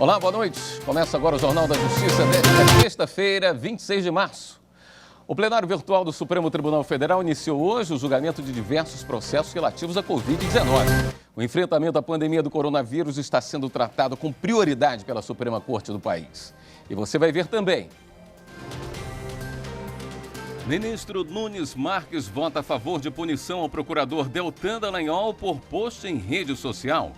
Olá, boa noite. Começa agora o Jornal da Justiça desta sexta-feira, 26 de março. O plenário virtual do Supremo Tribunal Federal iniciou hoje o julgamento de diversos processos relativos à Covid-19. O enfrentamento à pandemia do coronavírus está sendo tratado com prioridade pela Suprema Corte do país. E você vai ver também. Ministro Nunes Marques vota a favor de punição ao procurador Deltan Dallagnol por post em rede social.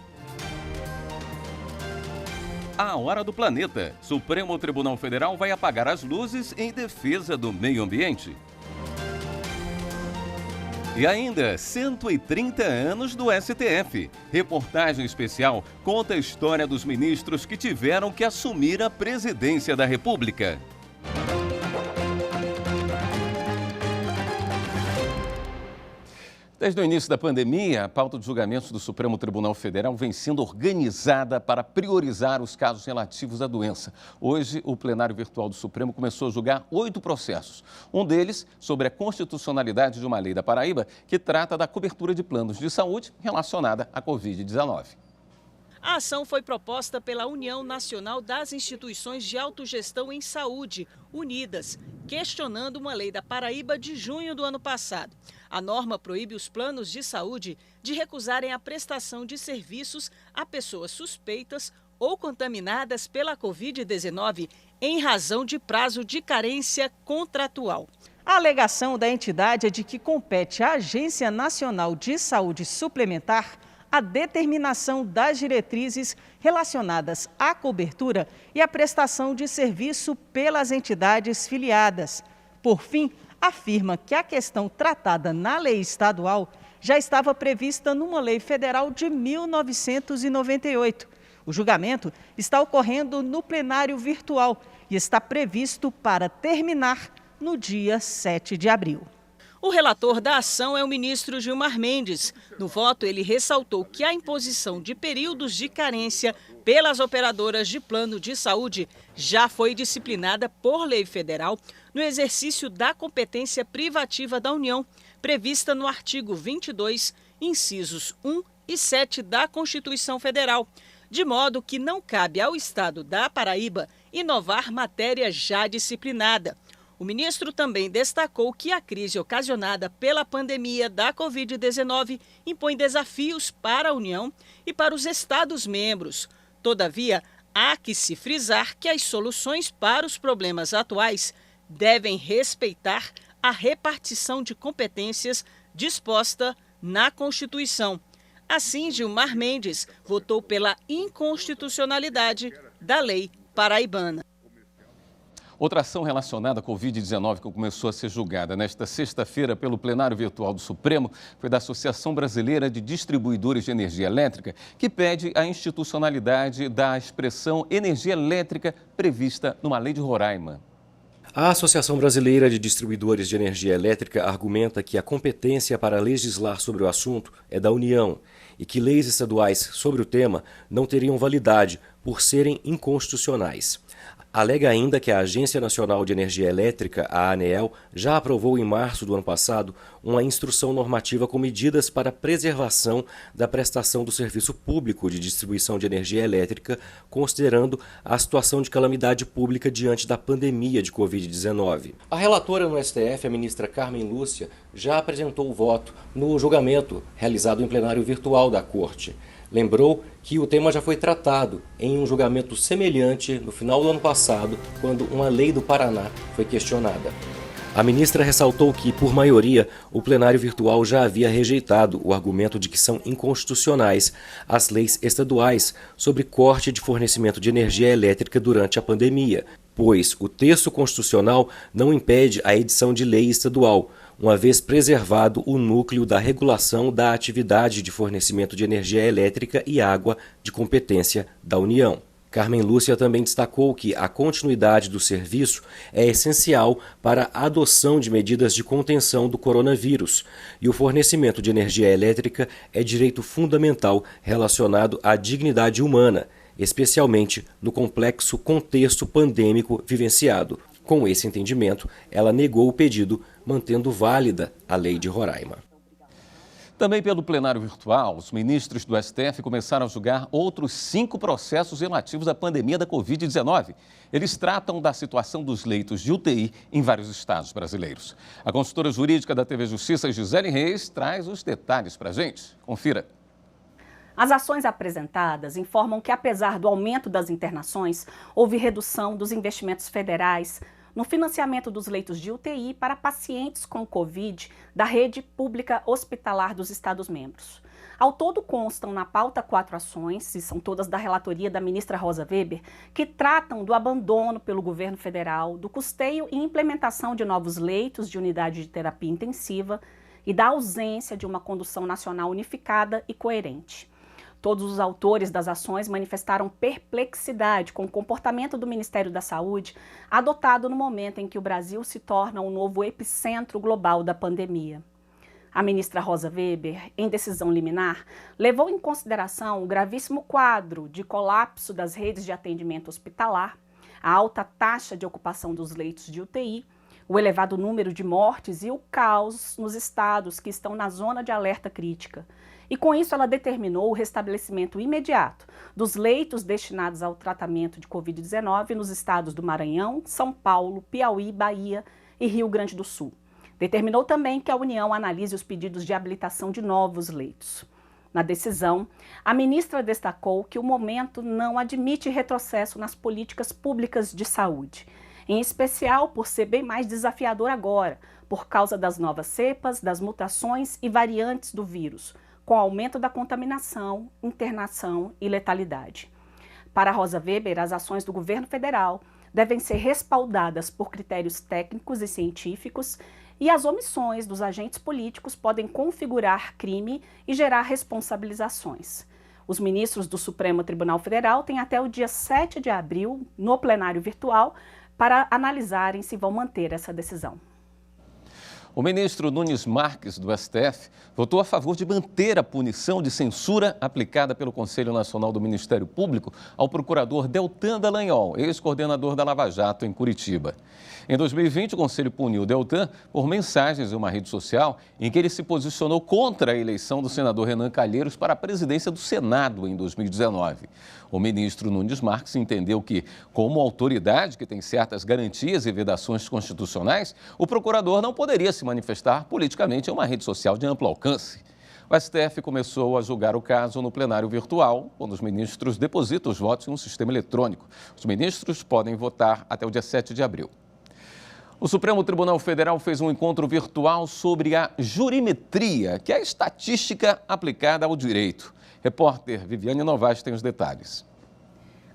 A hora do planeta. Supremo Tribunal Federal vai apagar as luzes em defesa do meio ambiente. E ainda, 130 anos do STF. Reportagem especial conta a história dos ministros que tiveram que assumir a presidência da República. Desde o início da pandemia, a pauta de julgamentos do Supremo Tribunal Federal vem sendo organizada para priorizar os casos relativos à doença. Hoje, o plenário virtual do Supremo começou a julgar 8 processos. Um deles sobre a constitucionalidade de uma lei da Paraíba que trata da cobertura de planos de saúde relacionada à Covid-19. A ação foi proposta pela União Nacional das Instituições de Autogestão em Saúde, Unidas, questionando uma lei da Paraíba de junho do ano passado. A norma proíbe os planos de saúde de recusarem a prestação de serviços a pessoas suspeitas ou contaminadas pela Covid-19 em razão de prazo de carência contratual. A alegação da entidade é de que compete à Agência Nacional de Saúde Suplementar a determinação das diretrizes relacionadas à cobertura e à prestação de serviço pelas entidades filiadas. Por fim, afirma que a questão tratada na lei estadual já estava prevista numa lei federal de 1998. O julgamento está ocorrendo no plenário virtual e está previsto para terminar no dia 7 de abril. O relator da ação é o ministro Gilmar Mendes. No voto, ele ressaltou que a imposição de períodos de carência pelas operadoras de plano de saúde já foi disciplinada por lei federal no exercício da competência privativa da União, prevista no artigo 22, incisos 1 e 7 da Constituição Federal, de modo que não cabe ao Estado da Paraíba inovar matéria já disciplinada. O ministro também destacou que a crise ocasionada pela pandemia da Covid-19 impõe desafios para a União e para os Estados-membros. Todavia, há que se frisar que as soluções para os problemas atuais devem respeitar a repartição de competências disposta na Constituição. Assim, Gilmar Mendes votou pela inconstitucionalidade da lei paraibana. Outra ação relacionada à Covid-19 que começou a ser julgada nesta sexta-feira pelo plenário virtual do Supremo foi da Associação Brasileira de Distribuidores de Energia Elétrica, que pede a institucionalidade da expressão energia elétrica prevista numa lei de Roraima. A Associação Brasileira de Distribuidores de Energia Elétrica argumenta que a competência para legislar sobre o assunto é da União e que leis estaduais sobre o tema não teriam validade por serem inconstitucionais. Alega ainda que a Agência Nacional de Energia Elétrica, a ANEEL, já aprovou em março do ano passado uma instrução normativa com medidas para a preservação da prestação do serviço público de distribuição de energia elétrica, considerando a situação de calamidade pública diante da pandemia de Covid-19. A relatora no STF, a ministra Carmen Lúcia, já apresentou o voto no julgamento realizado em plenário virtual da Corte. Lembrou que o tema já foi tratado em um julgamento semelhante no final do ano passado, quando uma lei do Paraná foi questionada. A ministra ressaltou que, por maioria, o plenário virtual já havia rejeitado o argumento de que são inconstitucionais as leis estaduais sobre corte de fornecimento de energia elétrica durante a pandemia, pois o texto constitucional não impede a edição de lei estadual, uma vez preservado o núcleo da regulação da atividade de fornecimento de energia elétrica e água de competência da União. Carmen Lúcia também destacou que a continuidade do serviço é essencial para a adoção de medidas de contenção do coronavírus e o fornecimento de energia elétrica é direito fundamental relacionado à dignidade humana, especialmente no complexo contexto pandêmico vivenciado. Com esse entendimento, ela negou o pedido, mantendo válida a lei de Roraima. Também pelo plenário virtual, os ministros do STF começaram a julgar outros 5 processos relativos à pandemia da Covid-19. Eles tratam da situação dos leitos de UTI em vários estados brasileiros. A consultora jurídica da TV Justiça, Gisele Reis, traz os detalhes para a gente. Confira. As ações apresentadas informam que, apesar do aumento das internações, houve redução dos investimentos federais no financiamento dos leitos de UTI para pacientes com Covid da rede pública hospitalar dos Estados-membros. Ao todo, constam na pauta 4 ações, e são todas da relatoria da ministra Rosa Weber, que tratam do abandono pelo governo federal, do custeio e implementação de novos leitos de unidade de terapia intensiva e da ausência de uma condução nacional unificada e coerente. Todos os autores das ações manifestaram perplexidade com o comportamento do Ministério da Saúde adotado no momento em que o Brasil se torna o novo epicentro global da pandemia. A ministra Rosa Weber, em decisão liminar, levou em consideração o gravíssimo quadro de colapso das redes de atendimento hospitalar, a alta taxa de ocupação dos leitos de UTI, o elevado número de mortes e o caos nos estados que estão na zona de alerta crítica. E com isso ela determinou o restabelecimento imediato dos leitos destinados ao tratamento de Covid-19 nos estados do Maranhão, São Paulo, Piauí, Bahia e Rio Grande do Sul. Determinou também que a União analise os pedidos de habilitação de novos leitos. Na decisão, a ministra destacou que o momento não admite retrocesso nas políticas públicas de saúde, em especial por ser bem mais desafiador agora, por causa das novas cepas, das mutações e variantes do vírus, com aumento da contaminação, internação e letalidade. Para Rosa Weber, as ações do governo federal devem ser respaldadas por critérios técnicos e científicos e as omissões dos agentes políticos podem configurar crime e gerar responsabilizações. Os ministros do Supremo Tribunal Federal têm até o dia 7 de abril, no plenário virtual, para analisarem se vão manter essa decisão. O ministro Nunes Marques, do STF, votou a favor de manter a punição de censura aplicada pelo Conselho Nacional do Ministério Público ao procurador Deltan Dallagnol, ex-coordenador da Lava Jato em Curitiba. Em 2020, o Conselho puniu Deltan por mensagens em uma rede social em que ele se posicionou contra a eleição do senador Renan Calheiros para a presidência do Senado em 2019. O ministro Nunes Marques entendeu que, como autoridade que tem certas garantias e vedações constitucionais, o procurador não poderia se manifestar politicamente em uma rede social de amplo alcance. O STF começou a julgar o caso no plenário virtual, quando os ministros depositam os votos em um sistema eletrônico. Os ministros podem votar até o dia 7 de abril. O Supremo Tribunal Federal fez um encontro virtual sobre a jurimetria, que é a estatística aplicada ao direito. Repórter Viviane Novaes tem os detalhes.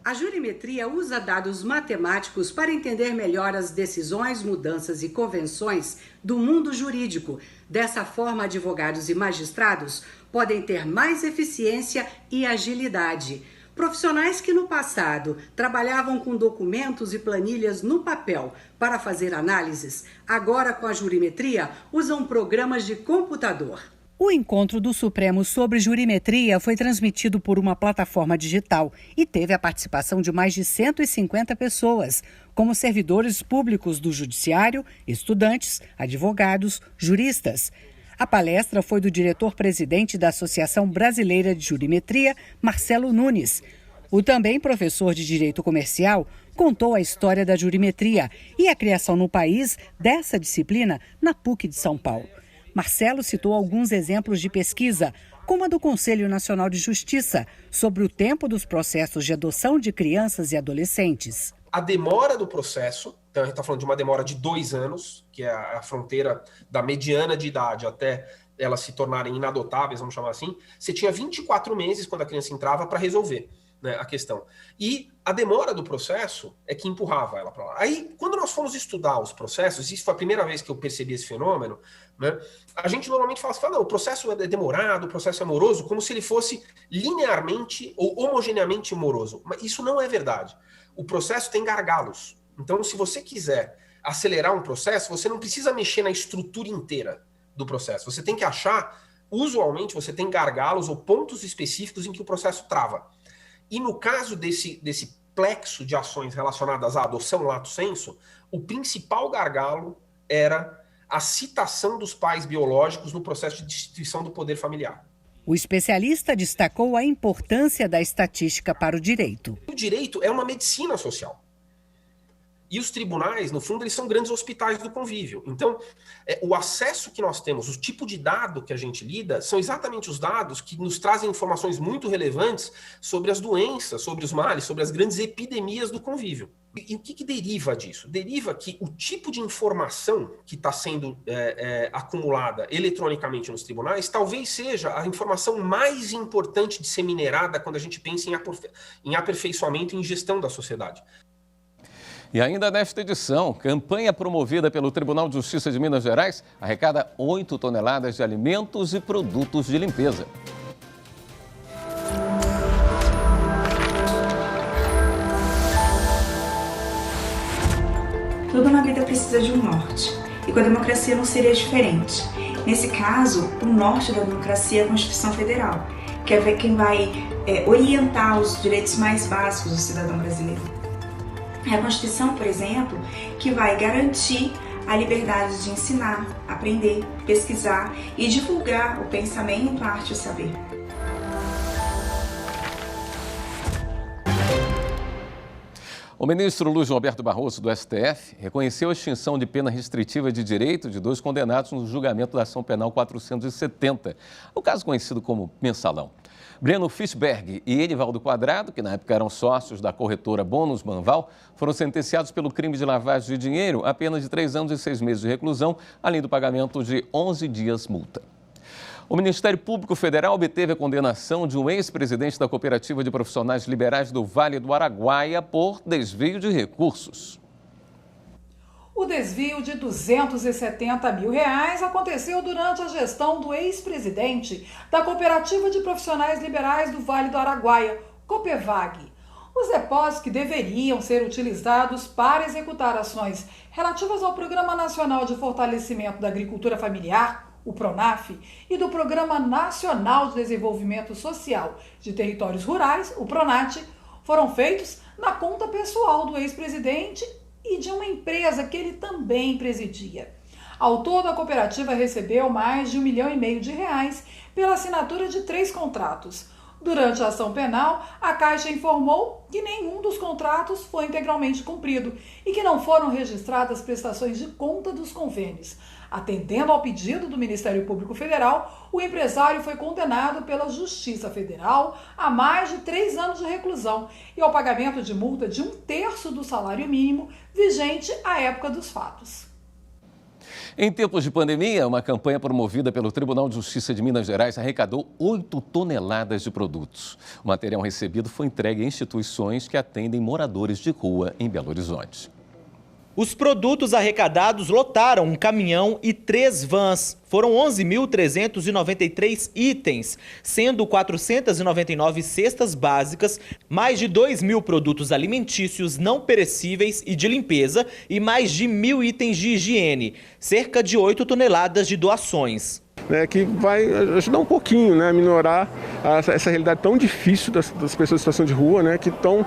A jurimetria usa dados matemáticos para entender melhor as decisões, mudanças e convenções do mundo jurídico. Dessa forma, advogados e magistrados podem ter mais eficiência e agilidade. Profissionais que no passado trabalhavam com documentos e planilhas no papel para fazer análises, agora com a jurimetria usam programas de computador. O encontro do Supremo sobre jurimetria foi transmitido por uma plataforma digital e teve a participação de mais de 150 pessoas, como servidores públicos do Judiciário, estudantes, advogados, juristas. A palestra foi do diretor-presidente da Associação Brasileira de Jurimetria, Marcelo Nunes. O também professor de Direito Comercial contou a história da jurimetria e a criação no país dessa disciplina na PUC de São Paulo. Marcelo citou alguns exemplos de pesquisa, como a do Conselho Nacional de Justiça, sobre o tempo dos processos de adoção de crianças e adolescentes. A demora do processo, então a gente está falando de uma demora de 2 anos, que é a fronteira da mediana de idade até elas se tornarem inadotáveis, vamos chamar assim. Você tinha 24 meses quando a criança entrava para resolver, né, a questão. E a demora do processo é que empurrava ela para lá. Aí, quando nós fomos estudar os processos, isso foi a primeira vez que eu percebi esse fenômeno, né, a gente normalmente fala assim, não, o processo é demorado, o processo é moroso, como se ele fosse linearmente ou homogeneamente moroso. Mas isso não é verdade. O processo tem gargalos. Então, se você quiser acelerar um processo, você não precisa mexer na estrutura inteira do processo. Você tem que achar, usualmente, você tem gargalos ou pontos específicos em que o processo trava. E no caso desse plexo de ações relacionadas à adoção lato sensu, o principal gargalo era a citação dos pais biológicos no processo de destituição do poder familiar. O especialista destacou a importância da estatística para o direito. O direito é uma medicina social. E os tribunais, no fundo, eles são grandes hospitais do convívio. Então, o acesso que nós temos, o tipo de dado que a gente lida, são exatamente os dados que nos trazem informações muito relevantes sobre as doenças, sobre os males, sobre as grandes epidemias do convívio. E o que deriva disso? Deriva que o tipo de informação que está sendo acumulada eletronicamente nos tribunais talvez seja a informação mais importante de ser minerada quando a gente pensa em aperfeiçoamento e em gestão da sociedade. E ainda nesta edição, campanha promovida pelo Tribunal de Justiça de Minas Gerais arrecada 8 toneladas de alimentos e produtos de limpeza. Tudo na vida precisa de um norte, e com a democracia não seria diferente. Nesse caso, o norte da democracia é a Constituição Federal, que é quem vai orientar os direitos mais básicos do cidadão brasileiro. É a Constituição, por exemplo, que vai garantir a liberdade de ensinar, aprender, pesquisar e divulgar o pensamento, a arte e o saber. O ministro Luiz Roberto Barroso, do STF, reconheceu a extinção de pena restritiva de direito de 2 condenados no julgamento da ação penal 470, o caso conhecido como Mensalão. Breno Fischberg e Edivaldo Quadrado, que na época eram sócios da corretora Bônus Manval, foram sentenciados pelo crime de lavagem de dinheiro a pena de 3 anos e 6 meses de reclusão, além do pagamento de 11 dias multa. O Ministério Público Federal obteve a condenação de um ex-presidente da Cooperativa de Profissionais Liberais do Vale do Araguaia por desvio de recursos. O desvio de R$ 270 mil aconteceu durante a gestão do ex-presidente da Cooperativa de Profissionais Liberais do Vale do Araguaia, Copevag. Os depósitos que deveriam ser utilizados para executar ações relativas ao Programa Nacional de Fortalecimento da Agricultura Familiar, o PRONAF, e do Programa Nacional de Desenvolvimento Social de Territórios Rurais, o PRONAT, foram feitos na conta pessoal do ex-presidente e de uma empresa que ele também presidia. Ao todo, a cooperativa recebeu mais de R$ 1,5 milhão pela assinatura de 3 contratos. Durante a ação penal, a Caixa informou que nenhum dos contratos foi integralmente cumprido e que não foram registradas prestações de conta dos convênios. Atendendo ao pedido do Ministério Público Federal, o empresário foi condenado pela Justiça Federal a mais de 3 anos de reclusão e ao pagamento de multa de 1/3 do salário mínimo vigente à época dos fatos. Em tempos de pandemia, uma campanha promovida pelo Tribunal de Justiça de Minas Gerais arrecadou 8 toneladas de produtos. O material recebido foi entregue a instituições que atendem moradores de rua em Belo Horizonte. Os produtos arrecadados lotaram um caminhão e 3 vans. Foram 11.393 itens, sendo 499 cestas básicas, mais de 2.000 produtos alimentícios não perecíveis e de limpeza e mais de 1.000 itens de higiene, cerca de 8 toneladas de doações. Que vai ajudar um pouquinho, a minorar essa realidade tão difícil das pessoas em situação de rua, que estão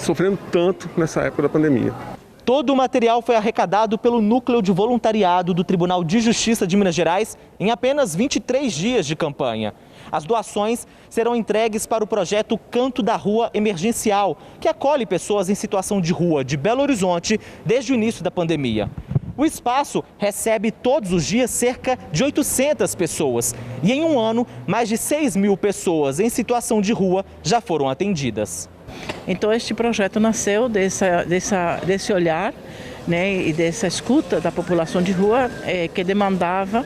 sofrendo tanto nessa época da pandemia. Todo o material foi arrecadado pelo Núcleo de Voluntariado do Tribunal de Justiça de Minas Gerais em apenas 23 dias de campanha. As doações serão entregues para o projeto Canto da Rua Emergencial, que acolhe pessoas em situação de rua de Belo Horizonte desde o início da pandemia. O espaço recebe todos os dias cerca de 800 pessoas e em um ano, mais de 6.000 pessoas em situação de rua já foram atendidas. Então este projeto nasceu desse olhar, e dessa escuta da população de rua que demandava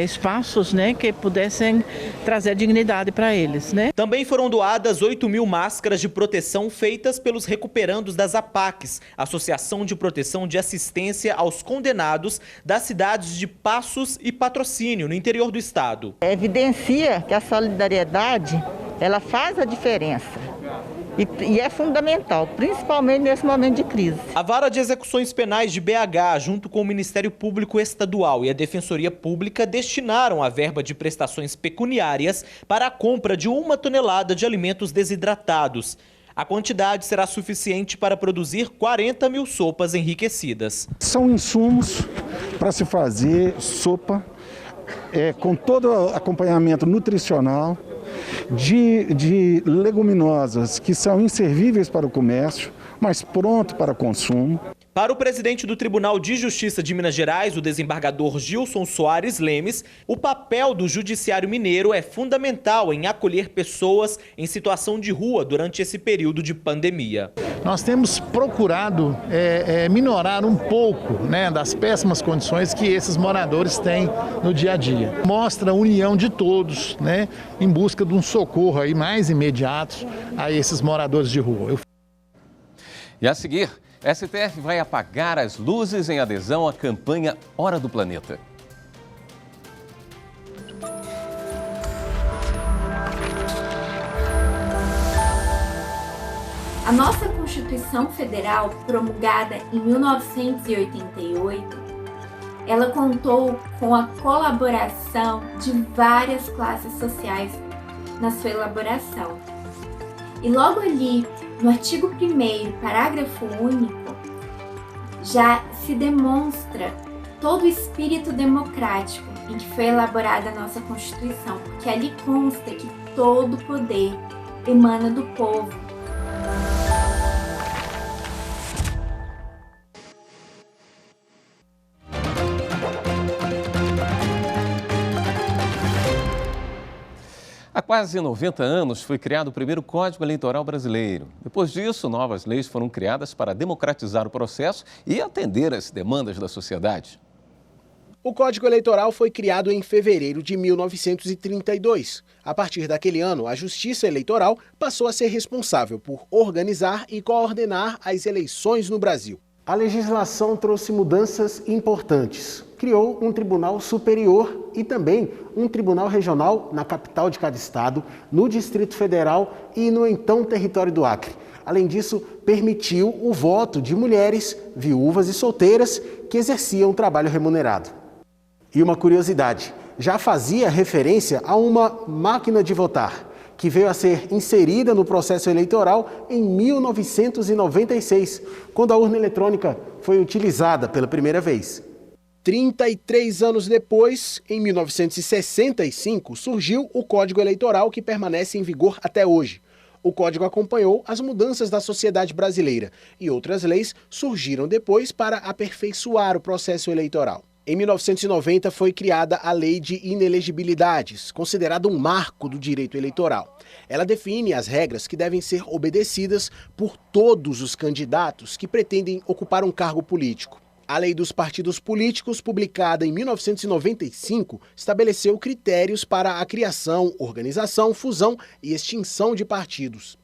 espaços que pudessem trazer dignidade para eles. Também foram doadas 8.000 máscaras de proteção feitas pelos recuperandos das APACs, Associação de Proteção de Assistência aos Condenados das cidades de Passos e Patrocínio, no interior do estado. Evidencia que a solidariedade ela faz a diferença. E é fundamental, principalmente nesse momento de crise. A Vara de Execuções Penais de BH, junto com o Ministério Público Estadual e a Defensoria Pública, destinaram a verba de prestações pecuniárias para a compra de 1 tonelada de alimentos desidratados. A quantidade será suficiente para produzir 40 mil sopas enriquecidas. São insumos para se fazer sopa, com todo o acompanhamento nutricional, de leguminosas que são inservíveis para o comércio, mas pronto para consumo. Para o presidente do Tribunal de Justiça de Minas Gerais, o desembargador Gilson Soares Lemes, o papel do Judiciário Mineiro é fundamental em acolher pessoas em situação de rua durante esse período de pandemia. Nós temos procurado minorar um pouco, das péssimas condições que esses moradores têm no dia a dia. Mostra a união de todos, em busca de um socorro aí mais imediato a esses moradores de rua. E a seguir, STF vai apagar as luzes em adesão à campanha Hora do Planeta. A nossa Constituição Federal, promulgada em 1988, ela contou com a colaboração de várias classes sociais na sua elaboração. E logo ali, no artigo 1º, parágrafo único, já se demonstra todo o espírito democrático em que foi elaborada a nossa Constituição, porque ali consta que todo poder emana do povo. Há quase 90 anos foi criado o primeiro Código Eleitoral brasileiro. Depois disso, novas leis foram criadas para democratizar o processo e atender às demandas da sociedade. O Código Eleitoral foi criado em fevereiro de 1932. A partir daquele ano, a Justiça Eleitoral passou a ser responsável por organizar e coordenar as eleições no Brasil. A legislação trouxe mudanças importantes. Criou um tribunal superior e também um tribunal regional na capital de cada estado, no Distrito Federal e no então território do Acre. Além disso, permitiu o voto de mulheres, viúvas e solteiras que exerciam trabalho remunerado. E uma curiosidade, já fazia referência a uma máquina de votar, que veio a ser inserida no processo eleitoral em 1996, quando a urna eletrônica foi utilizada pela primeira vez. 33 anos depois, em 1965, surgiu o Código Eleitoral, que permanece em vigor até hoje. O Código acompanhou as mudanças da sociedade brasileira e outras leis surgiram depois para aperfeiçoar o processo eleitoral. Em 1990 foi criada a Lei de Inelegibilidades, considerada um marco do direito eleitoral. Ela define as regras que devem ser obedecidas por todos os candidatos que pretendem ocupar um cargo político. A Lei dos Partidos Políticos, publicada em 1995, estabeleceu critérios para a criação, organização, fusão e extinção de partidos.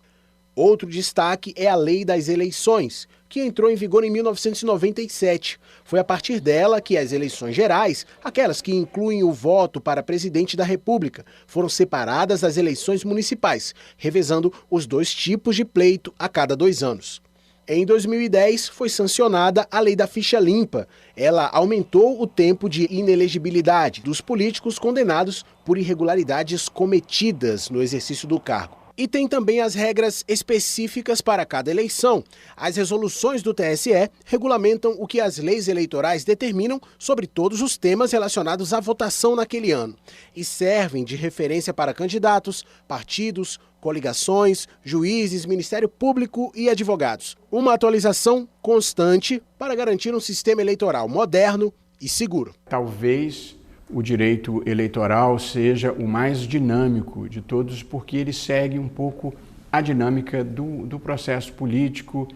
Outro destaque é a Lei das Eleições, que entrou em vigor em 1997. Foi a partir dela que as eleições gerais, aquelas que incluem o voto para presidente da República, foram separadas das eleições municipais, revezando os dois tipos de pleito a cada 2 anos. Em 2010, foi sancionada a Lei da Ficha Limpa. Ela aumentou o tempo de inelegibilidade dos políticos condenados por irregularidades cometidas no exercício do cargo. E tem também as regras específicas para cada eleição. As resoluções do TSE regulamentam o que as leis eleitorais determinam sobre todos os temas relacionados à votação naquele ano e servem de referência para candidatos, partidos, coligações, juízes, Ministério Público e advogados. Uma atualização constante para garantir um sistema eleitoral moderno e seguro. Talvez o direito eleitoral seja o mais dinâmico de todos, porque ele segue um pouco a dinâmica do processo político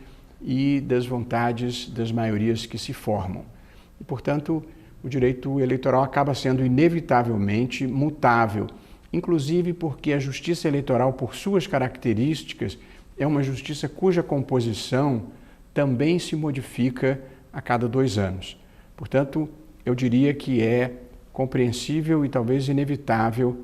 e das vontades das maiorias que se formam. E, portanto, o direito eleitoral acaba sendo inevitavelmente mutável, inclusive porque a justiça eleitoral, por suas características, é uma justiça cuja composição também se modifica a cada 2 anos. Portanto, eu diria que é compreensível e talvez inevitável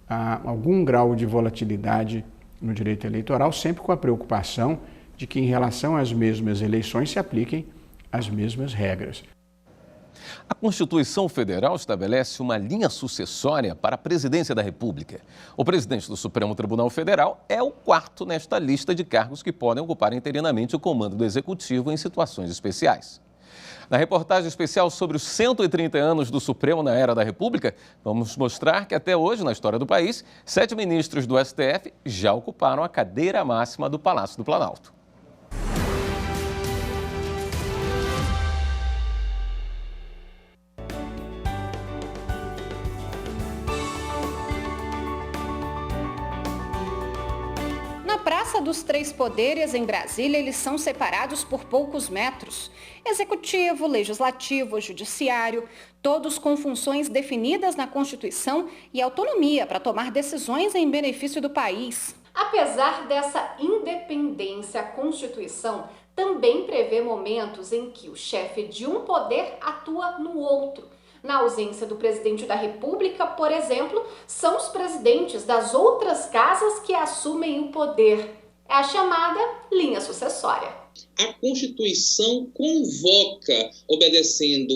algum grau de volatilidade no direito eleitoral, sempre com a preocupação de que, em relação às mesmas eleições, se apliquem as mesmas regras. A Constituição Federal estabelece uma linha sucessória para a presidência da República. O presidente do Supremo Tribunal Federal é o quarto nesta lista de cargos que podem ocupar interinamente o comando do Executivo em situações especiais. Na reportagem especial sobre os 130 anos do Supremo na era da República, vamos mostrar que até hoje, na história do país, 7 ministros do STF já ocuparam a cadeira máxima do Palácio do Planalto. Na Praça dos Três Poderes, em Brasília, eles são separados por poucos metros. Executivo, Legislativo, Judiciário, todos com funções definidas na Constituição e autonomia para tomar decisões em benefício do país. Apesar dessa independência, a Constituição também prevê momentos em que o chefe de um poder atua no outro. Na ausência do presidente da República, por exemplo, são os presidentes das outras casas que assumem o poder. É a chamada linha sucessória. A Constituição convoca, obedecendo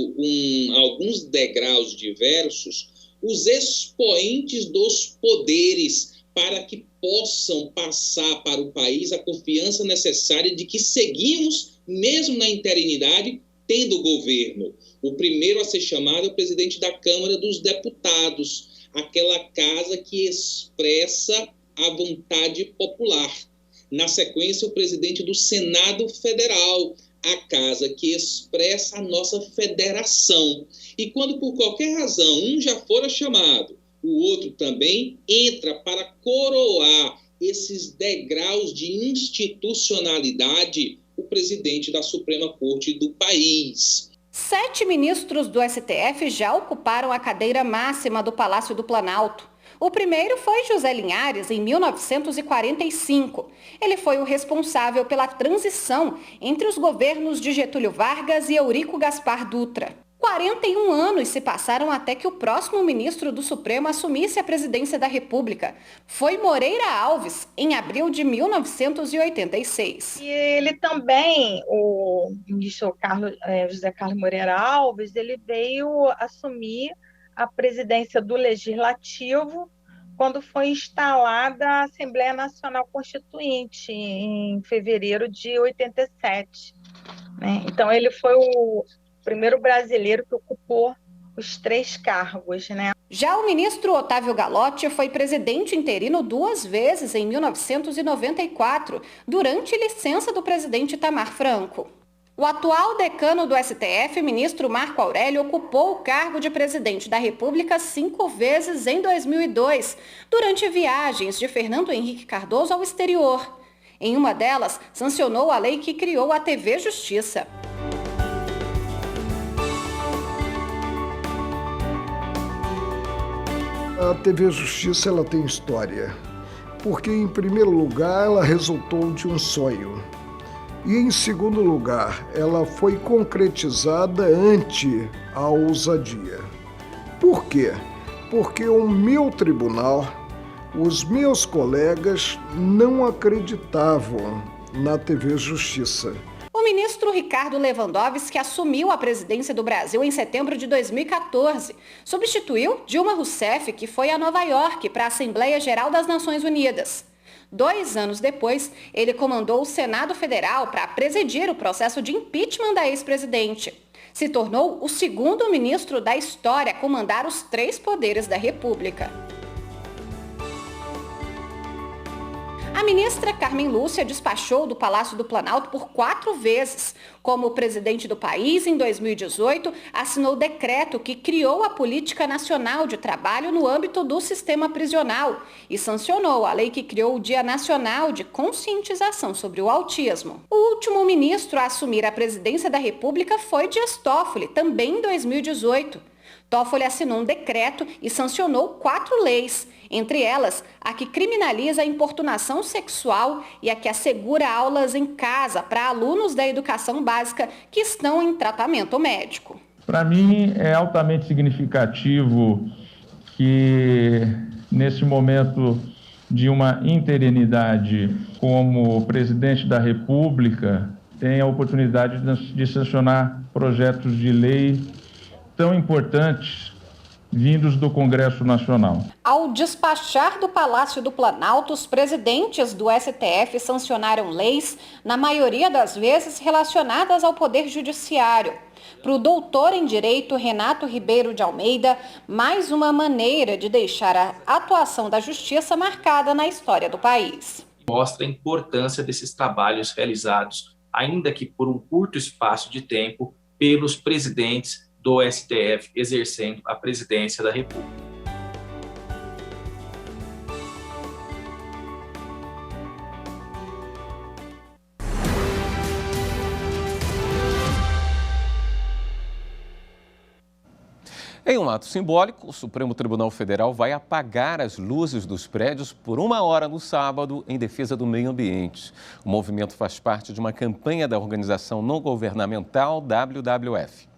alguns degraus diversos, os expoentes dos poderes para que possam passar para o país a confiança necessária de que seguimos, mesmo na interinidade, tendo o governo. O primeiro a ser chamado é o presidente da Câmara dos Deputados, aquela casa que expressa a vontade popular. Na sequência, o presidente do Senado Federal, a casa que expressa a nossa federação. E quando por qualquer razão um já fora chamado, o outro também entra para coroar esses degraus de institucionalidade, o presidente da Suprema Corte do país. 7 ministros do STF já ocuparam a cadeira máxima do Palácio do Planalto. O primeiro foi José Linhares, em 1945. Ele foi o responsável pela transição entre os governos de Getúlio Vargas e Eurico Gaspar Dutra. 41 anos se passaram até que o próximo ministro do Supremo assumisse a presidência da República. Foi Moreira Alves, em abril de 1986. E ele também, o ministro José Carlos Moreira Alves, ele veio assumir a presidência do Legislativo quando foi instalada a Assembleia Nacional Constituinte, em fevereiro de 87. Né? Então, ele foi o primeiro brasileiro que ocupou os 3 cargos, né? Já o ministro Otávio Galotti foi presidente interino 2 vezes em 1994, durante licença do presidente Itamar Franco. O atual decano do STF, ministro Marco Aurélio, ocupou o cargo de presidente da República 5 vezes em 2002, durante viagens de Fernando Henrique Cardoso ao exterior. Em uma delas, sancionou a lei que criou a TV Justiça. A TV Justiça ela tem história, porque em primeiro lugar ela resultou de um sonho e em segundo lugar ela foi concretizada ante a ousadia. Por quê? Porque o meu tribunal, os meus colegas não acreditavam na TV Justiça. O ministro Ricardo Lewandowski assumiu a presidência do Brasil em setembro de 2014. Substituiu Dilma Rousseff, que foi a Nova York para a Assembleia Geral das Nações Unidas. 2 anos depois, ele comandou o Senado Federal para presidir o processo de impeachment da ex-presidente. Se tornou o segundo ministro da história a comandar os 3 poderes da República. A ministra Carmen Lúcia despachou do Palácio do Planalto por 4 vezes. Como presidente do país, em 2018, assinou o decreto que criou a Política Nacional de Trabalho no âmbito do sistema prisional e sancionou a lei que criou o Dia Nacional de Conscientização sobre o Autismo. O último ministro a assumir a presidência da República foi Dias Toffoli, também em 2018. Toffoli assinou um decreto e sancionou 4 leis, entre elas a que criminaliza a importunação sexual e a que assegura aulas em casa para alunos da educação básica que estão em tratamento médico. Para mim é altamente significativo que nesse momento de uma interinidade como presidente da República tenha a oportunidade de sancionar projetos de lei tão importantes vindos do Congresso Nacional. Ao despachar do Palácio do Planalto, os presidentes do STF sancionaram leis, na maioria das vezes relacionadas ao Poder Judiciário. Para o doutor em Direito Renato Ribeiro de Almeida, mais uma maneira de deixar a atuação da Justiça marcada na história do país. Mostra a importância desses trabalhos realizados, ainda que por um curto espaço de tempo, pelos presidentes do STF exercendo a presidência da República. Em um ato simbólico, o Supremo Tribunal Federal vai apagar as luzes dos prédios por 1 hora no sábado em defesa do meio ambiente. O movimento faz parte de uma campanha da organização não governamental WWF.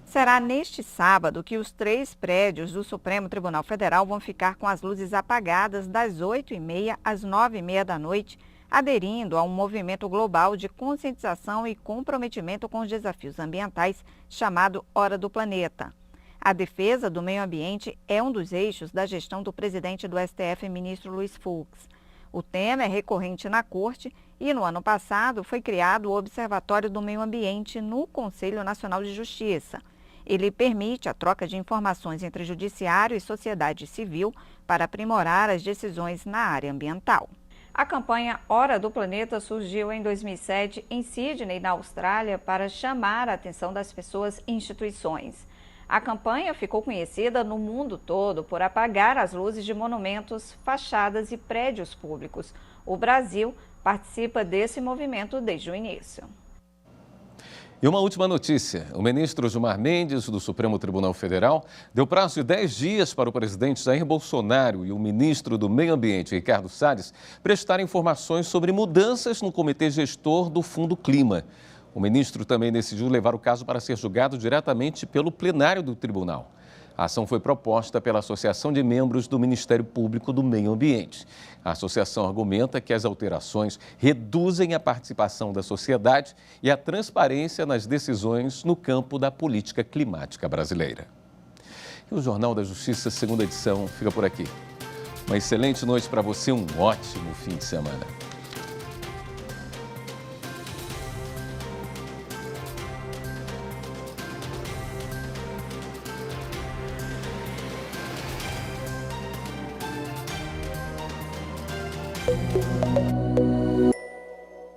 Será neste sábado que os 3 prédios do Supremo Tribunal Federal vão ficar com as luzes apagadas das 8h30 às 9h30 da noite, aderindo a um movimento global de conscientização e comprometimento com os desafios ambientais chamado Hora do Planeta. A defesa do meio ambiente é um dos eixos da gestão do presidente do STF, ministro Luiz Fux. O tema é recorrente na Corte e, no ano passado, foi criado o Observatório do Meio Ambiente no Conselho Nacional de Justiça. Ele permite a troca de informações entre judiciário e sociedade civil para aprimorar as decisões na área ambiental. A campanha Hora do Planeta surgiu em 2007 em Sydney, na Austrália, para chamar a atenção das pessoas e instituições. A campanha ficou conhecida no mundo todo por apagar as luzes de monumentos, fachadas e prédios públicos. O Brasil participa desse movimento desde o início. E uma última notícia. O ministro Gilmar Mendes, do Supremo Tribunal Federal, deu prazo de 10 dias para o presidente Jair Bolsonaro e o ministro do Meio Ambiente, Ricardo Salles, prestarem informações sobre mudanças no comitê gestor do Fundo Clima. O ministro também decidiu levar o caso para ser julgado diretamente pelo plenário do tribunal. A ação foi proposta pela Associação de Membros do Ministério Público do Meio Ambiente. A associação argumenta que as alterações reduzem a participação da sociedade e a transparência nas decisões no campo da política climática brasileira. E o Jornal da Justiça, segunda edição, fica por aqui. Uma excelente noite para você, um ótimo fim de semana. Thank you.